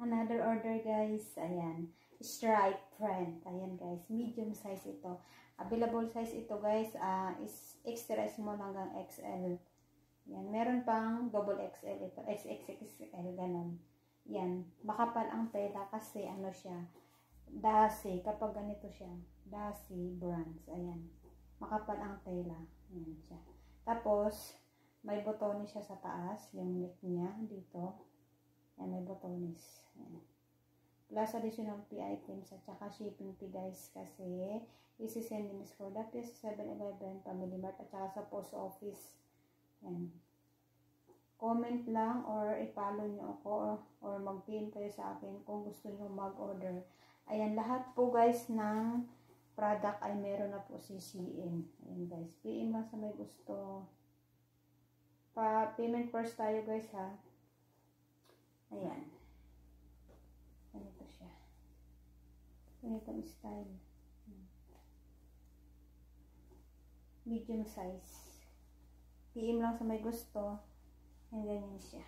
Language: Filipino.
Another order guys, ayan, stripe print, ayan guys, medium size ito. Available size ito guys, is extra small hanggang XL. Yan, meron pang double XL ito, XXXL, ganun. Yan, makapal ang tela kasi ano siya, Dasi, kapag ganito siya, Dasi brands, ayan. Makapal ang tela, ayan siya. Tapos, may botones siya sa taas, yung neck niya, dito. Yan, may botones. Ayan. Plus additional fee items at saka shipping fee guys kasi isi-send din for that is 7-Eleven, Family Mart at saka sa post office. Yan. Comment lang or i-follow nyo ako or mag-pin kayo sa akin kung gusto nyo mag-order. Ayan, lahat po guys ng product ay meron na po si CN. Ayan guys, PM lang sa may gusto. Payment first tayo guys ha. Ayan. Ganito siya. Ganitong style. Medium size. PM lang sa may gusto. Ayan, ganyan siya.